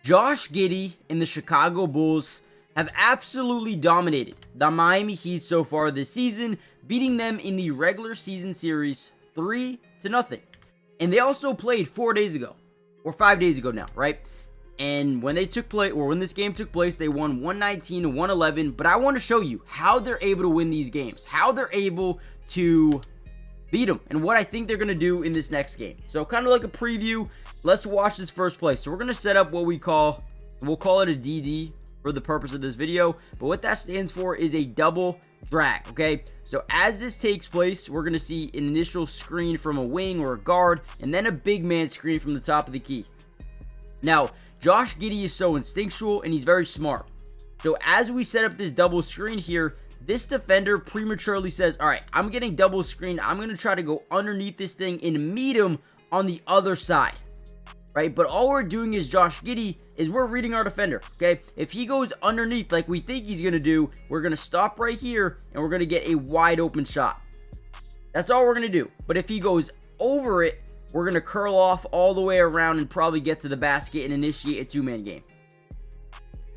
Josh Giddey and the Chicago Bulls have absolutely dominated the Miami Heat so far this season, beating them in the regular season series 3-0. And they also played 4 days ago, or 5 days ago now, right? And when this game took place, they won 119 to 111. But I want to show you how they're able to win these games, how they're able to beat them, and what I think they're going to do in this next game. So kind of like a preview, let's watch this first play. So we're going to set up what we'll call it a DD for the purpose of this video. But what that stands for is a double drag, okay? So as this takes place, we're going to see an initial screen from a wing or a guard, and then a big man screen from the top of the key. Now, Josh Giddey is so instinctual, and he's very smart. So as we set up this double screen here, this defender prematurely says, all right, I'm getting double screen. I'm going to try to go underneath this thing and meet him on the other side, right? But all we're doing is Josh Giddey is we're reading our defender, okay? If he goes underneath like we think he's going to do, we're going to stop right here, and we're going to get a wide open shot. That's all we're going to do. But if he goes over it, we're going to curl off all the way around and probably get to the basket and initiate a two-man game.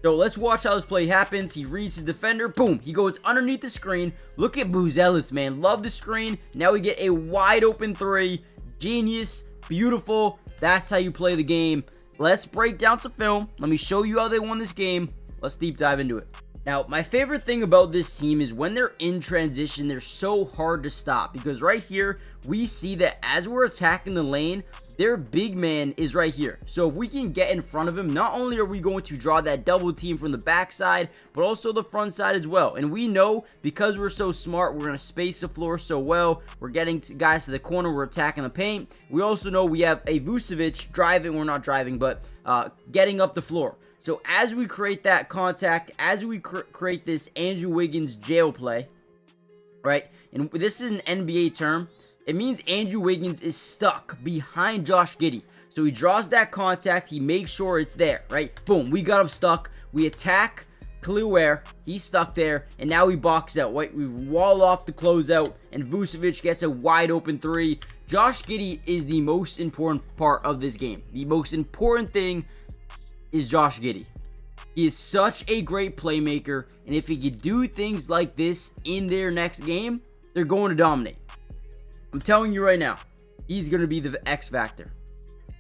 So let's watch how this play happens. He reads his defender. Boom. He goes underneath the screen. Look at Buzelis, man. Love the screen. Now we get a wide open three. Genius. Beautiful. That's how you play the game. Let's break down some film. Let me show you how they won this game. Let's deep dive into it. Now, my favorite thing about this team is when they're in transition, they're so hard to stop, because right here, we see that as we're attacking the lane, their big man is right here. So if we can get in front of him, not only are we going to draw that double team from the backside, but also the front side as well. And we know, because we're so smart, we're going to space the floor so well. We're getting guys to the corner. We're attacking the paint. We also know we have a Vucevic driving. We're not driving, but getting up the floor. So as we create that contact, as we create this Andrew Wiggins jail play, right? And this is an NBA term. It means Andrew Wiggins is stuck behind Josh Giddey. So he draws that contact. He makes sure it's there, right? Boom, we got him stuck. We attack Khalil. He's stuck there. And now we box out, right? We wall off the closeout. And Vucevic gets a wide open three. Josh Giddey is the most important part of this game. The most important thing is Josh Giddey. He is such a great playmaker. And if he could do things like this in their next game, they're going to dominate. I'm telling you right now, he's going to be the X factor.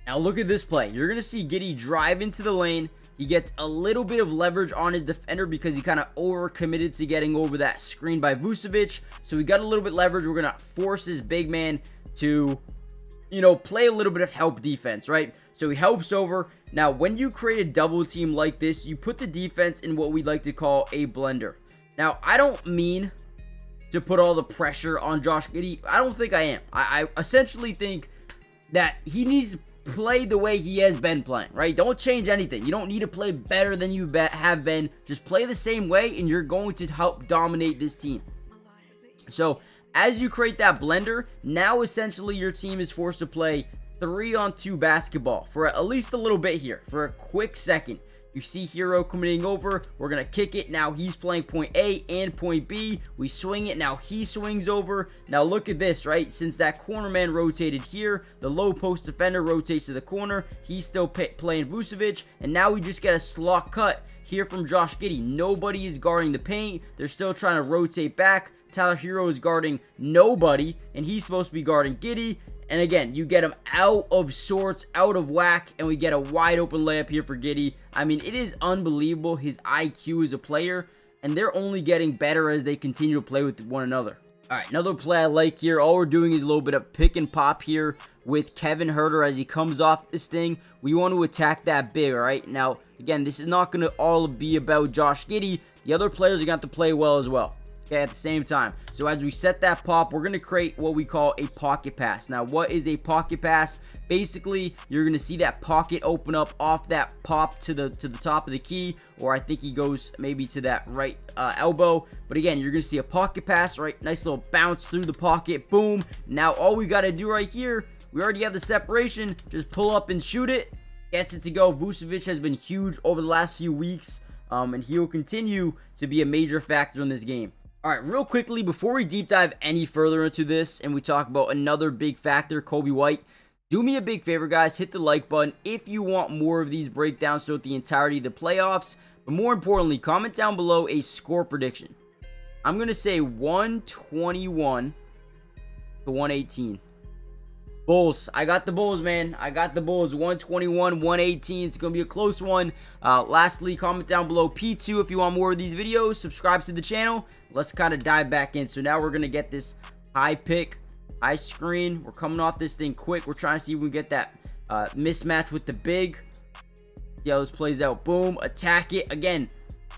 Now look at this play. You're going to see Giddy drive into the lane. He gets a little bit of leverage on his defender because he kind of overcommitted to getting over that screen by Vucevic. So we got a little bit leverage. We're going to force his big man to, play a little bit of help defense, right? So he helps over. Now, when you create a double team like this, you put the defense in what we like to call a blender. Now, I don't mean to put all the pressure on Josh Giddey. I don't think I am. I essentially think that he needs to play the way he has been playing, right? Don't change anything. You don't need to play better than you have been. Just play the same way, and you're going to help dominate this team. So, as you create that blender, now essentially your team is forced to play 3-on-2 basketball for at least a little bit here, for a quick second. You see Hero coming over. We're going to kick it. Now he's playing point A and point B. We swing it. Now he swings over. Now look at this, right? Since that corner man rotated here, the low post defender rotates to the corner. He's still playing Vucevic. And now we just get a slot cut here from Josh Giddey. Nobody is guarding the paint. They're still trying to rotate back. Tyler Hero is guarding nobody, and he's supposed to be guarding Giddy. And again, you get him out of sorts, out of whack, and we get a wide open layup here for Giddy. I mean, it is unbelievable, his IQ as a player, and they're only getting better as they continue to play with one another. All right, another play I like here. All we're doing is a little bit of pick and pop here with Kevin Huerter as he comes off this thing. We want to attack that big, all right? Now, again, this is not going to all be about Josh Giddey. The other players are going to have to play well as well. Okay, at the same time. So as we set that pop, we're going to create what we call a pocket pass. Now, what is a pocket pass? Basically, you're going to see that pocket open up off that pop to the top of the key, or I think he goes maybe to that right elbow. But again, you're going to see a pocket pass, right? Nice little bounce through the pocket. Boom. Now, all we got to do right here, we already have the separation. Just pull up and shoot it. Gets it to go. Vucevic has been huge over the last few weeks, and he will continue to be a major factor in this game. All right, real quickly, before we deep dive any further into this and we talk about another big factor, Kobe White, Do me a big favor, guys. Hit the like button if you want more of these breakdowns throughout the entirety of the playoffs. But more importantly, comment down below a score prediction. I'm going to say 121 to 118. Bulls. I got the Bulls, man. I got the Bulls. 121, 118. It's going to be a close one. Lastly, comment down below P2 if you want more of these videos. Subscribe to the channel. Let's kind of dive back in. So now we're going to get this high pick, high screen. We're coming off this thing quick. We're trying to see if we can get that mismatch with the big. See how this plays out. Boom. Attack it. Again,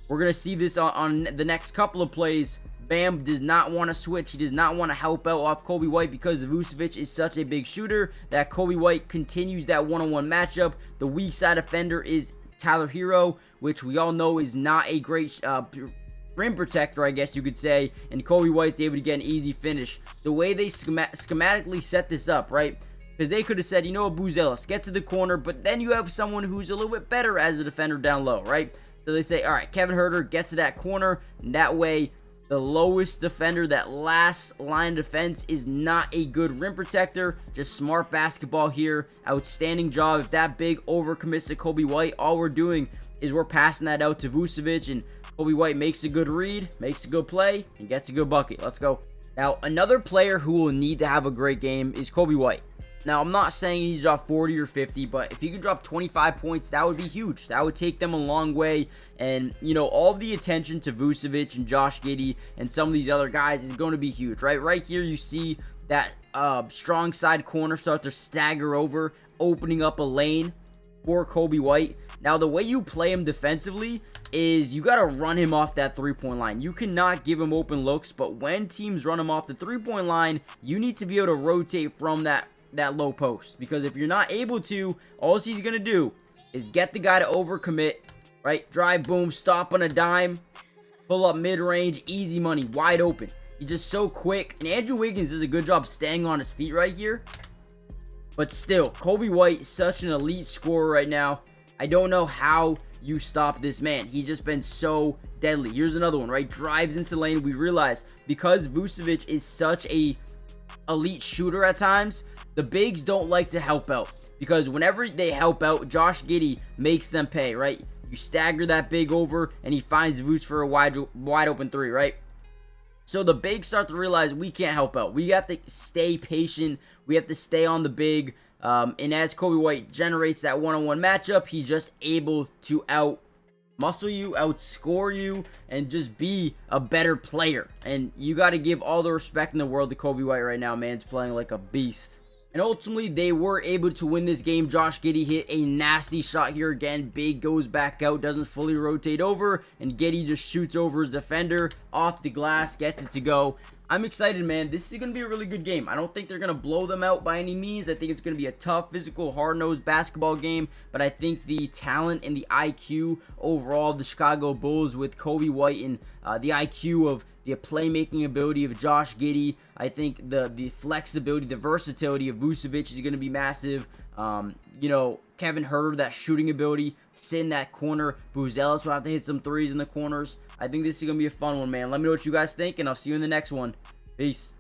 we're going to see this on the next couple of plays. Bam does not want to switch. He does not want to help out off Coby White because Vucevic is such a big shooter that Coby White continues that one-on-one matchup. The weak side defender is Tyler Hero, which we all know is not a great rim protector, I guess you could say, and Coby White's able to get an easy finish. The way they schematically set this up, right? Because they could have said, you know what, Booz Ellis, get to the corner, but then you have someone who's a little bit better as a defender down low, right? So they say, all right, Kevin Huerter gets to that corner, and that way the lowest defender, that last line of defense, is not a good rim protector. Just smart basketball here. Outstanding job. If that big overcommits to Coby White, all we're doing is we're passing that out to Vucevic, and Coby White makes a good read, makes a good play, and gets a good bucket. Let's go. Now, another player who will need to have a great game is Coby White. Now, I'm not saying he's dropped 40 or 50, but if he could drop 25 points, that would be huge. That would take them a long way. And, you know, all the attention to Vucevic and Josh Giddey and some of these other guys is going to be huge, right? Right here, you see that strong side corner start to stagger over, opening up a lane for Coby White. Now, the way you play him defensively is you got to run him off that three-point line. You cannot give him open looks, but when teams run him off the three-point line, you need to be able to rotate from that low post, because if you're not able to, all he's gonna do is get the guy to overcommit, right? Drive, boom, stop on a dime, pull up mid-range, easy money, wide open. He's just so quick, and Andrew Wiggins does a good job staying on his feet right here. But still, Coby White is such an elite scorer right now. I don't know how you stop this man. He's just been so deadly. Here's another one, right? Drives into the lane. We realize because Vucevic is such a elite shooter at times, the bigs don't like to help out, because whenever they help out, Josh Giddey makes them pay, right? You stagger that big over, and he finds Vuce for a wide open three, right? So the bigs start to realize we can't help out. We have to stay patient. We have to stay on the big. And as Coby White generates that one-on-one matchup, he's just able to out-muscle you, outscore you, and just be a better player. And you got to give all the respect in the world to Coby White right now. Man's playing like a beast. And ultimately, they were able to win this game. Josh Giddey hit a nasty shot here again. Big goes back out, doesn't fully rotate over, and Giddey just shoots over his defender off the glass, gets it to go. I'm excited, man. This is going to be a really good game. I don't think they're going to blow them out by any means. I think it's going to be a tough, physical, hard-nosed basketball game. But I think the talent and the IQ overall of the Chicago Bulls with Coby White and the IQ of the playmaking ability of Josh Giddey, I think the flexibility, the versatility of Vucevic is going to be massive. You know, Kevin Huerter, that shooting ability, sit in that corner. Booz Ellis will have to hit some threes in the corners. I think this is going to be a fun one, man. Let me know what you guys think, and I'll see you in the next one. Peace.